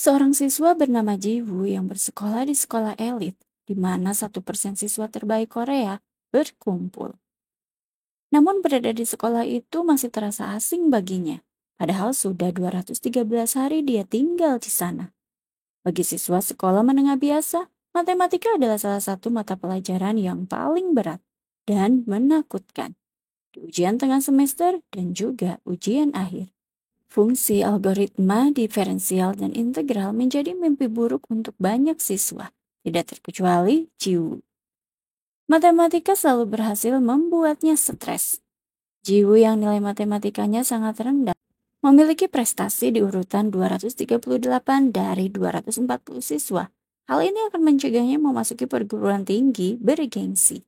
Seorang siswa bernama Jiwoo yang bersekolah di sekolah elit, di mana 1% siswa terbaik Korea berkumpul. Namun berada di sekolah itu masih terasa asing baginya, padahal sudah 213 hari dia tinggal di sana. Bagi siswa sekolah menengah biasa, matematika adalah salah satu mata pelajaran yang paling berat dan menakutkan di ujian tengah semester dan juga ujian akhir. Fungsi algoritma diferensial dan integral menjadi mimpi buruk untuk banyak siswa, tidak terkecuali Jiwoo. Matematika selalu berhasil membuatnya stres. Jiwoo yang nilai matematikanya sangat rendah memiliki prestasi di urutan 238 dari 240 siswa. Hal ini akan mencegahnya memasuki perguruan tinggi bergengsi.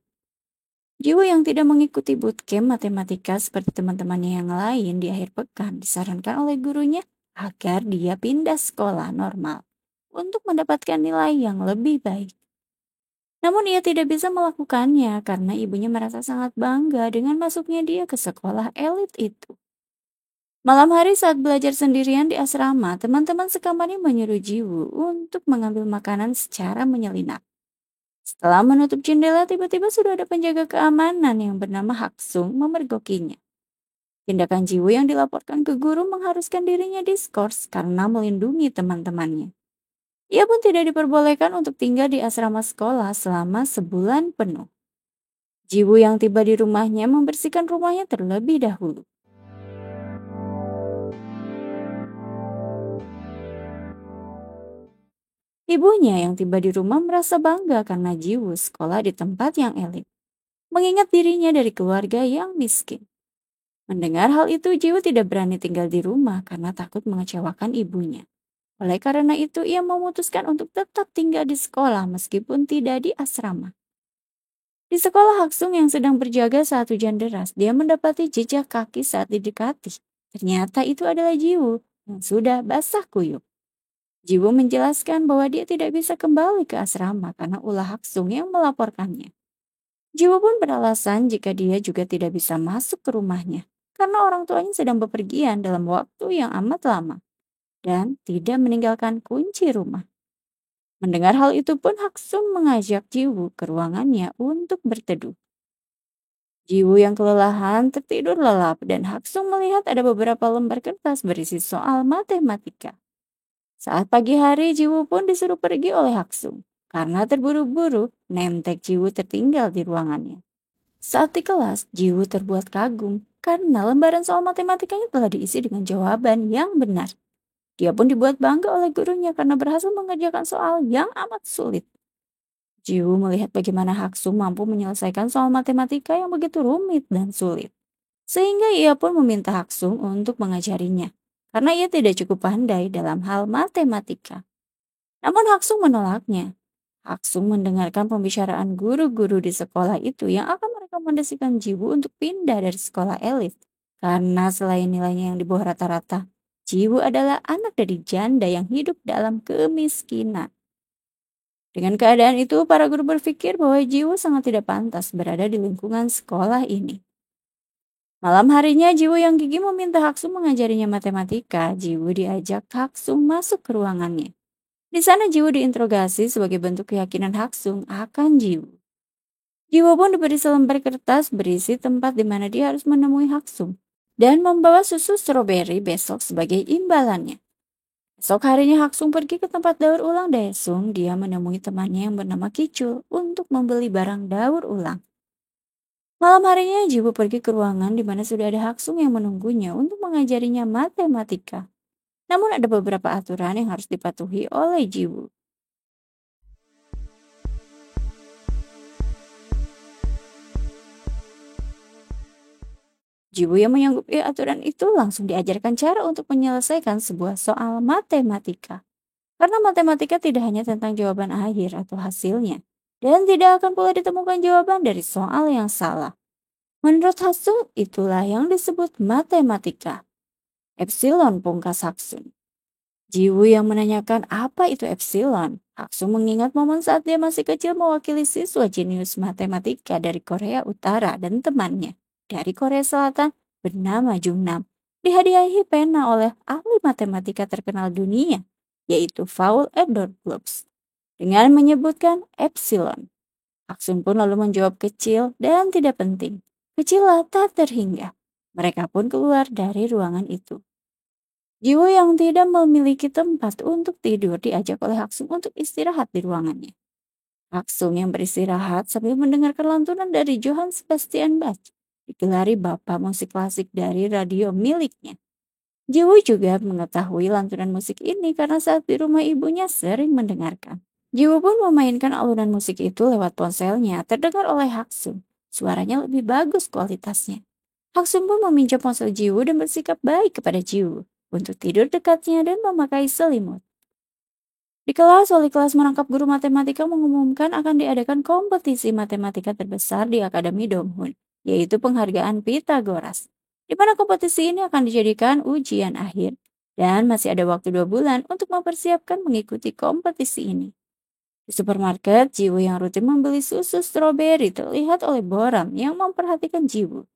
Jiwoo yang tidak mengikuti bootcamp matematika seperti teman-temannya yang lain di akhir pekan disarankan oleh gurunya agar dia pindah sekolah normal untuk mendapatkan nilai yang lebih baik. Namun ia tidak bisa melakukannya karena ibunya merasa sangat bangga dengan masuknya dia ke sekolah elit itu. Malam hari saat belajar sendirian di asrama, teman-teman sekamarnya menyuruh Jiwoo untuk mengambil makanan secara menyelinap. Setelah menutup jendela, tiba-tiba sudah ada penjaga keamanan yang bernama Haksung memergokinya. Tindakan Jiwoo yang dilaporkan ke guru mengharuskan dirinya diskors karena melindungi teman-temannya. Ia pun tidak diperbolehkan untuk tinggal di asrama sekolah selama sebulan penuh. Jiwoo yang tiba di rumahnya membersihkan rumahnya terlebih dahulu. Ibunya yang tiba di rumah merasa bangga karena Jiwoo sekolah di tempat yang elit, mengingat dirinya dari keluarga yang miskin. Mendengar hal itu, Jiwoo tidak berani tinggal di rumah karena takut mengecewakan ibunya. Oleh karena itu, ia memutuskan untuk tetap tinggal di sekolah meskipun tidak di asrama. Di sekolah Haksung yang sedang berjaga saat hujan deras, dia mendapati jejak kaki saat didekati. Ternyata itu adalah Jiwoo yang sudah basah kuyup. Jiwoo menjelaskan bahwa dia tidak bisa kembali ke asrama karena ulah Haksung yang melaporkannya. Jiwoo pun beralasan jika dia juga tidak bisa masuk ke rumahnya karena orang tuanya sedang bepergian dalam waktu yang amat lama dan tidak meninggalkan kunci rumah. Mendengar hal itu pun Haksung mengajak Jiwoo ke ruangannya untuk berteduh. Jiwoo yang kelelahan tertidur lelap dan Haksung melihat ada beberapa lembar kertas berisi soal matematika. Saat pagi hari, Jiwoo pun disuruh pergi oleh Haksung. Karena terburu-buru, nemtek Jiwoo tertinggal di ruangannya. Saat di kelas, Jiwoo terbuat kagum karena lembaran soal matematikanya telah diisi dengan jawaban yang benar. Dia pun dibuat bangga oleh gurunya karena berhasil mengerjakan soal yang amat sulit. Jiwoo melihat bagaimana Haksung mampu menyelesaikan soal matematika yang begitu rumit dan sulit. Sehingga ia pun meminta Haksung untuk mengajarinya, karena ia tidak cukup pandai dalam hal matematika. Namun Haksung menolaknya. Haksung mendengarkan pembicaraan guru-guru di sekolah itu yang akan merekomendasikan Jiwoo untuk pindah dari sekolah elit. Karena selain nilainya yang di bawah rata-rata, Jiwoo adalah anak dari janda yang hidup dalam kemiskinan. Dengan keadaan itu, para guru berpikir bahwa Jiwoo sangat tidak pantas berada di lingkungan sekolah ini. Malam harinya, Jiwoo yang gigih meminta Haksung mengajarinya matematika. Jiwoo diajak Haksung masuk ke ruangannya. Di sana Jiwoo diinterogasi sebagai bentuk keyakinan Haksung akan Jiwoo. Jiwoo pun diberi selembar kertas berisi tempat di mana dia harus menemui Haksung dan membawa susu stroberi besok sebagai imbalannya. Esok harinya Haksung pergi ke tempat daur ulang Daesung. Dia menemui temannya yang bernama Kichul untuk membeli barang daur ulang. Malam harinya Jiwoo pergi ke ruangan di mana sudah ada Haksung yang menunggunya untuk mengajarinya matematika. Namun ada beberapa aturan yang harus dipatuhi oleh Jiwoo. Jiwoo yang menyanggupi aturan itu langsung diajarkan cara untuk menyelesaikan sebuah soal matematika. Karena matematika tidak hanya tentang jawaban akhir atau hasilnya, dan tidak akan pula ditemukan jawaban dari soal yang salah. Menurut Haksung, itulah yang disebut matematika. Epsilon pungkas Haksung. Jiwoo yang menanyakan apa itu epsilon. Haksung mengingat momen saat dia masih kecil mewakili siswa jenius matematika dari Korea Utara dan temannya dari Korea Selatan bernama Jungnam. Dihadiahi pena oleh ahli matematika terkenal dunia yaitu Foul Outdoor Clubs, dengan menyebutkan Epsilon. Haksung pun lalu menjawab kecil dan tidak penting. Kecil lah tak terhingga. Mereka pun keluar dari ruangan itu. Jiwo yang tidak memiliki tempat untuk tidur diajak oleh Haksung untuk istirahat di ruangannya. Haksung yang beristirahat sambil mendengarkan lantunan dari Johann Sebastian Bach, digelari bapak musik klasik dari radio miliknya. Jiwo juga mengetahui lantunan musik ini karena saat di rumah ibunya sering mendengarkan. Jiwo pun memainkan alunan musik itu lewat ponselnya, terdengar oleh Haksung. Suaranya lebih bagus kualitasnya. Haksung pun meminjam ponsel Jiwo dan bersikap baik kepada Jiwo untuk tidur dekatnya dan memakai selimut. Di kelas, wali kelas merangkap guru matematika mengumumkan akan diadakan kompetisi matematika terbesar di Akademi Donghun, yaitu penghargaan Pythagoras, di mana kompetisi ini akan dijadikan ujian akhir, dan masih ada waktu 2 bulan untuk mempersiapkan mengikuti kompetisi ini. Di supermarket, Jiwo yang rutin membeli susu stroberi terlihat oleh Boram yang memperhatikan Jiwo.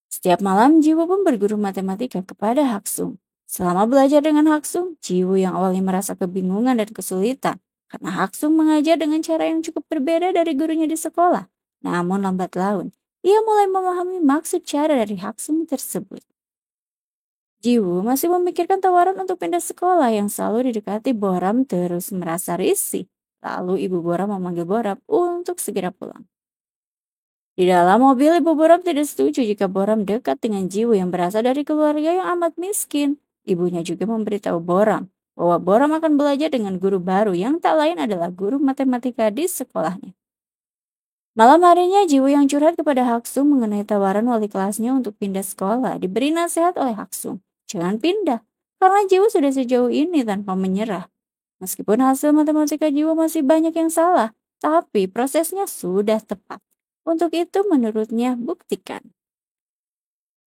Setiap malam, Jiwo pun berguru matematika kepada Haksung. Selama belajar dengan Haksung, Jiwo yang awalnya merasa kebingungan dan kesulitan karena Haksung mengajar dengan cara yang cukup berbeda dari gurunya di sekolah. Namun lambat laun, ia mulai memahami maksud cara dari Haksung tersebut. Jiwo masih memikirkan tawaran untuk pindah sekolah yang selalu didekati Boram terus merasa risih. Lalu ibu Boram memanggil Boram untuk segera pulang. Di dalam mobil, ibu Boram tidak setuju jika Boram dekat dengan Jiwo yang berasal dari keluarga yang amat miskin. Ibunya juga memberitahu Boram bahwa Boram akan belajar dengan guru baru yang tak lain adalah guru matematika di sekolahnya. Malam harinya, Jiwo yang curhat kepada Haksung mengenai tawaran wali kelasnya untuk pindah sekolah diberi nasihat oleh Haksung. Jangan pindah, karena Jiwo sudah sejauh ini tanpa menyerah. Meskipun hasil matematika Jiwo masih banyak yang salah, tapi prosesnya sudah tepat. Untuk itu menurutnya buktikan.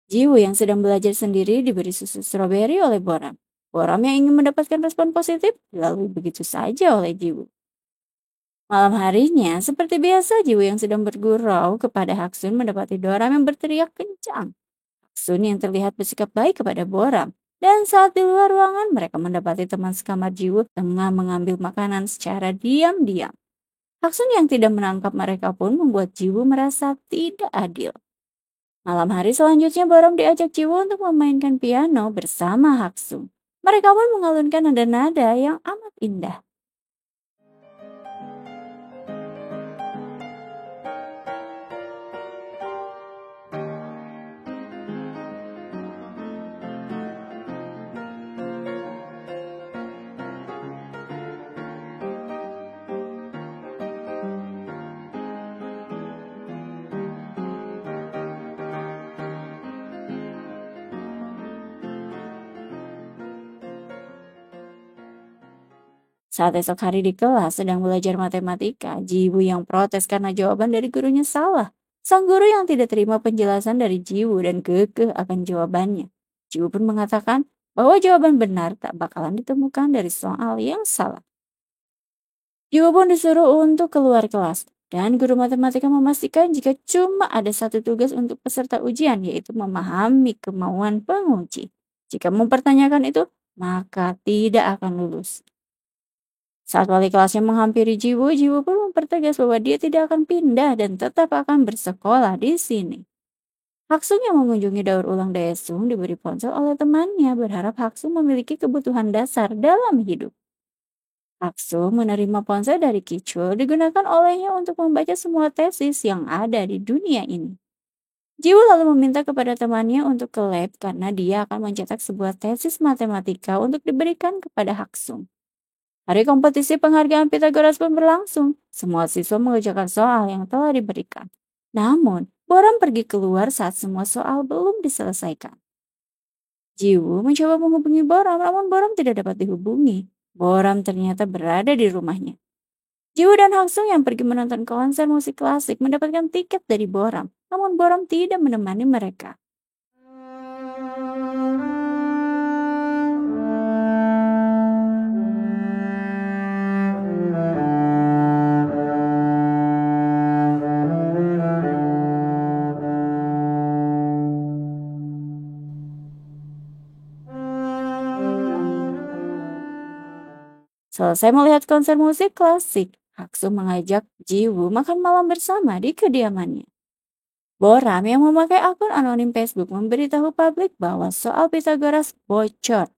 Jiwo yang sedang belajar sendiri diberi susu stroberi oleh Boram. Boram yang ingin mendapatkan respon positif lalu begitu saja oleh Jiwo. Malam harinya, seperti biasa Jiwo yang sedang bergurau kepada Haksun mendapati Boram yang berteriak kencang. Haksun yang terlihat bersikap baik kepada Boram. Dan saat di luar ruangan mereka mendapati teman sekamar Jiwo tengah mengambil makanan secara diam-diam. Haksun yang tidak menangkap mereka pun membuat Jiwo merasa tidak adil. Malam hari selanjutnya Boram diajak Jiwo untuk memainkan piano bersama Haksun. Mereka pun mengalunkan nada-nada yang amat indah. Saat esok hari di kelas sedang belajar matematika, Jiwo yang protes karena jawaban dari gurunya salah. Sang guru yang tidak terima penjelasan dari Jiwo dan kekeh akan jawabannya. Jiwo pun mengatakan bahwa jawaban benar tak bakalan ditemukan dari soal yang salah. Jiwo pun disuruh untuk keluar kelas. Dan guru matematika memastikan jika cuma ada satu tugas untuk peserta ujian, yaitu memahami kemauan penguji. Jika mempertanyakan itu, maka tidak akan lulus. Saat wali kelasnya menghampiri Jiwo, Jiwo pun mempertegas bahwa dia tidak akan pindah dan tetap akan bersekolah di sini. Haksung yang mengunjungi daur ulang Daesung diberi ponsel oleh temannya berharap Haksung memiliki kebutuhan dasar dalam hidup. Haksung menerima ponsel dari Kichul digunakan olehnya untuk membaca semua tesis yang ada di dunia ini. Jiwo lalu meminta kepada temannya untuk ke lab karena dia akan mencetak sebuah tesis matematika untuk diberikan kepada Haksung. Hari kompetisi penghargaan Pythagoras pun berlangsung. Semua siswa mengerjakan soal yang telah diberikan. Namun, Boram pergi keluar saat semua soal belum diselesaikan. Jiwo mencoba menghubungi Boram, namun Boram tidak dapat dihubungi. Boram ternyata berada di rumahnya. Jiwo dan Hangsung yang pergi menonton konser musik klasik mendapatkan tiket dari Boram, namun Boram tidak menemani mereka. Selesai melihat konser musik klasik, Haksu mengajak Jiwoo makan malam bersama di kediamannya. Boram yang memakai akun anonim Facebook memberitahu publik bahwa soal Pythagoras bocor.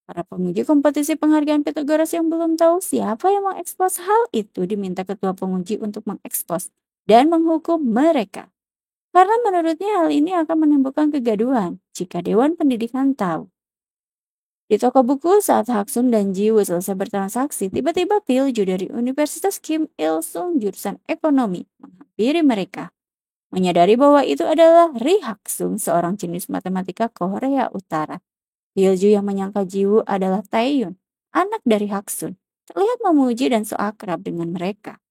Para penguji kompetisi penghargaan Pythagoras yang belum tahu siapa yang mengekspos hal itu diminta ketua penguji untuk mengekspos dan menghukum mereka. Karena menurutnya hal ini akan menimbulkan kegaduhan jika Dewan Pendidikan tahu. Di toko buku saat Haksun dan Jiwoo selesai bertransaksi, tiba-tiba Pilju dari Universitas Kim Il Sung jurusan ekonomi menghampiri mereka. Menyadari bahwa itu adalah Ri Haksung, seorang jenius matematika Korea Utara. Pilju yang menyangka Jiwoo adalah Taeyun, anak dari Haksun, terlihat memuji dan so akrab dengan mereka.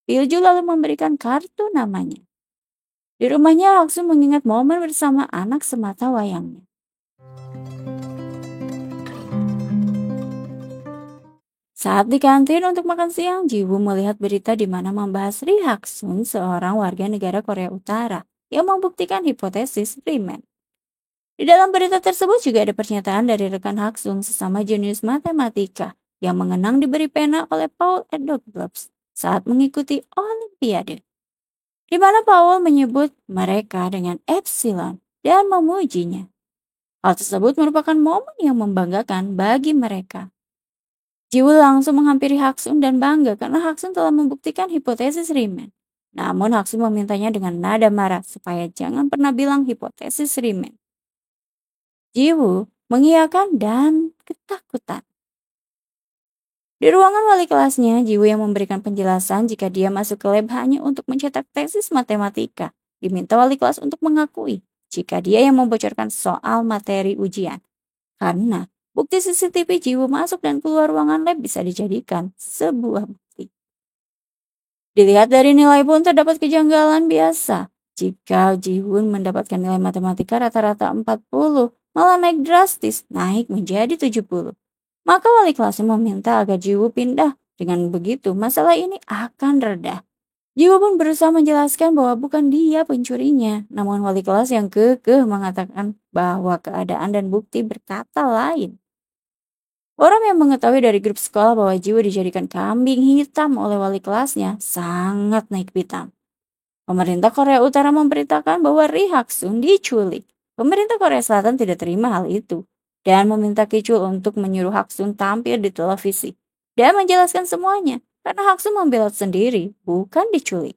Pilju lalu memberikan kartu namanya. Di rumahnya, Haksun mengingat momen bersama anak semata wayangnya. Saat di kantin untuk makan siang, Jiwoo melihat berita di mana membahas Ri Haksun, seorang warga negara Korea Utara yang membuktikan hipotesis Riemann. Di dalam berita tersebut juga ada pernyataan dari rekan Haksun, sesama jenius matematika yang mengenang diberi pena oleh Paul Edoglops saat mengikuti Olimpiade, di mana Paul menyebut mereka dengan Epsilon dan memujinya. Hal tersebut merupakan momen yang membanggakan bagi mereka. Jiwoo langsung menghampiri Haksun dan bangga karena Haksun telah membuktikan hipotesis Riemann. Namun Haksun memintanya dengan nada marah supaya jangan pernah bilang hipotesis Riemann. Jiwoo mengiyakan dan ketakutan. Di ruangan wali kelasnya, Jiwoo yang memberikan penjelasan jika dia masuk ke lab hanya untuk mencetak tesis matematika. Diminta wali kelas untuk mengakui jika dia yang membocorkan soal materi ujian. Karena bukti CCTV Jiwoo masuk dan keluar ruangan lab bisa dijadikan sebuah bukti. Dilihat dari nilai pun terdapat kejanggalan biasa. Jika Jiwoo mendapatkan nilai matematika rata-rata 40, malah naik drastis, naik menjadi 70. Maka wali kelasnya meminta agar Jiwoo pindah. Dengan begitu, masalah ini akan reda. Jiwoo pun berusaha menjelaskan bahwa bukan dia pencurinya. Namun wali kelas yang kekeh mengatakan bahwa keadaan dan bukti berkata lain. Orang yang mengetahui dari grup sekolah bahwa Jiwoo dijadikan kambing hitam oleh wali kelasnya sangat naik pitam. Pemerintah Korea Utara memberitakan bahwa Ri Haksun diculik. Pemerintah Korea Selatan tidak terima hal itu dan meminta Kichul untuk menyuruh Haksun tampil di televisi dan menjelaskan semuanya karena Haksun membela sendiri, bukan diculik.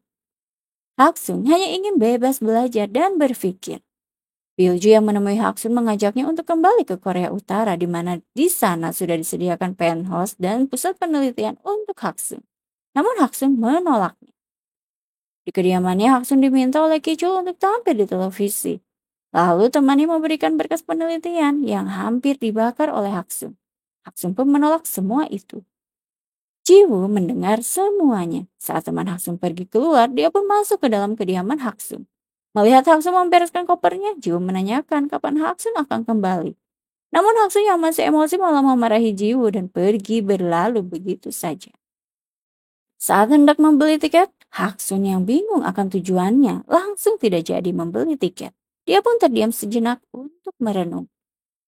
Haksun hanya ingin bebas belajar dan berpikir. Pilju yang menemui Haksun mengajaknya untuk kembali ke Korea Utara di mana di sana sudah disediakan penthouse dan pusat penelitian untuk Haksun. Namun Haksun menolaknya. Di kediamannya Haksun diminta oleh Kichul untuk tampil di televisi. Lalu temannya memberikan berkas penelitian yang hampir dibakar oleh Haksun. Haksun pun menolak semua itu. Jiwoo mendengar semuanya. Saat teman Haksun pergi keluar, dia pun masuk ke dalam kediaman Haksun. Melihat Haksun membereskan kopernya, Jiwoo menanyakan kapan Haksun akan kembali. Namun Haksun yang masih emosi malah memarahi Jiwoo dan pergi berlalu begitu saja. Saat hendak membeli tiket, Haksun yang bingung akan tujuannya langsung tidak jadi membeli tiket. Dia pun terdiam sejenak untuk merenung.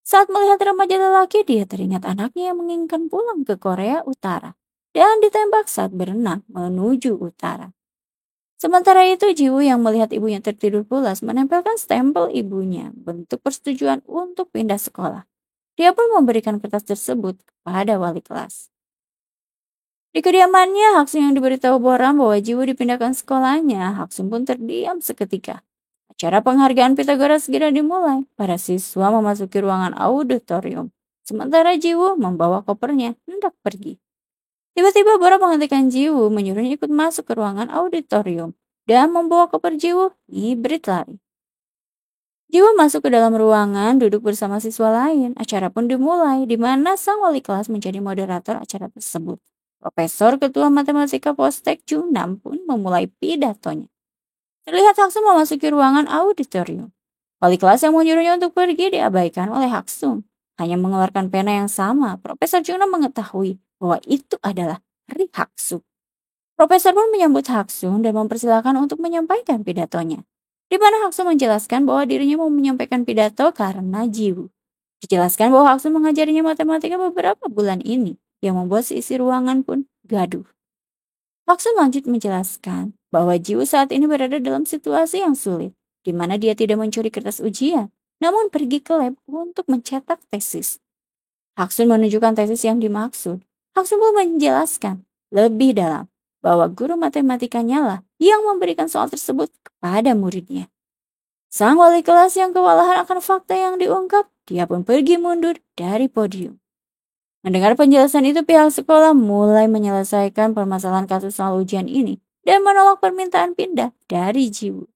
Saat melihat remaja lelaki, dia teringat anaknya yang menginginkan pulang ke Korea Utara dan ditembak saat berenang menuju utara. Sementara itu, Jiwoo yang melihat ibunya tertidur pulas menempelkan stempel ibunya, bentuk persetujuan untuk pindah sekolah. Dia pun memberikan kertas tersebut kepada wali kelas. Di kediamannya, Haksun yang diberitahu Boram bahwa Jiwoo dipindahkan sekolahnya, Haksun pun terdiam seketika. Acara penghargaan Pythagoras segera dimulai. Para siswa memasuki ruangan auditorium, sementara Jiwoo membawa kopernya hendak pergi. Tiba-tiba Boram menghentikan Jiwoo, menyuruhnya ikut masuk ke ruangan auditorium dan membawa koper Jiwoo ngibrit lari. Jiwoo masuk ke dalam ruangan, duduk bersama siswa lain. Acara pun dimulai, di mana sang wali kelas menjadi moderator acara tersebut. Profesor Ketua Matematika Postek Jungnam pun memulai pidatonya. Terlihat Haksun memasuki ruangan auditorium. Wali kelas yang menyuruhnya untuk pergi diabaikan oleh Haksun. Hanya mengeluarkan pena yang sama, Profesor Jungnam mengetahui bahwa itu adalah Ri Haksun. Profesor pun menyambut Haksun dan mempersilahkan untuk menyampaikan pidatonya. Di mana Haksun menjelaskan bahwa dirinya mau menyampaikan pidato karena Jiwoo. Dijelaskan bahwa Haksun mengajarinya matematika beberapa bulan ini. yang membuat seisi ruangan pun gaduh. Maksud lanjut menjelaskan bahwa Jiwoo saat ini berada dalam situasi yang sulit, di mana dia tidak mencuri kertas ujian, namun pergi ke lab untuk mencetak tesis. Haksun menunjukkan tesis yang dimaksud. Haksun pun menjelaskan lebih dalam bahwa guru matematikanya lah yang memberikan soal tersebut kepada muridnya. Sang wali kelas yang kewalahan akan fakta yang diungkap, dia pun pergi mundur dari podium. Mendengar penjelasan itu, pihak sekolah mulai menyelesaikan permasalahan kasus soal ujian ini dan menolak permintaan pindah dari Jiwoo.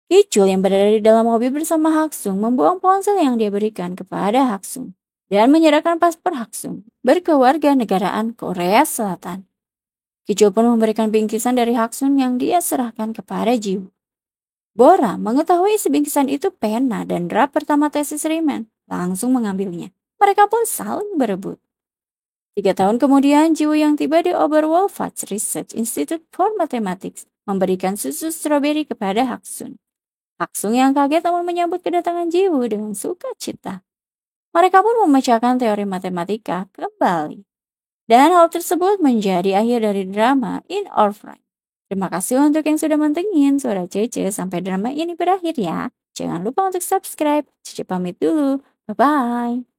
Kichul yang berada di dalam mobil bersama Haksung membuang ponsel yang dia berikan kepada Haksung dan menyerahkan paspor Haksung berkewarganegaraan Korea Selatan. Kichul pun memberikan bingkisan dari Haksung yang dia serahkan kepada Jiwoo. Bora mengetahui sebingkisan itu pena dan draft pertama tesis Riemann, langsung mengambilnya. Mereka pun saling berebut. 3 tahun kemudian, Jiwoo yang tiba di Oberwolfach Research Institute for Mathematics memberikan susu stroberi kepada Haksung. Haksung yang kaget namun menyambut kedatangan Jiwoo dengan sukacita. Mereka pun memecahkan teori matematika kembali. Dan hal tersebut menjadi akhir dari drama In Our Prime. Terima kasih untuk yang sudah mantengin Suara Cece sampai drama ini berakhir ya. Jangan lupa untuk subscribe. Cece pamit dulu. Bye-bye.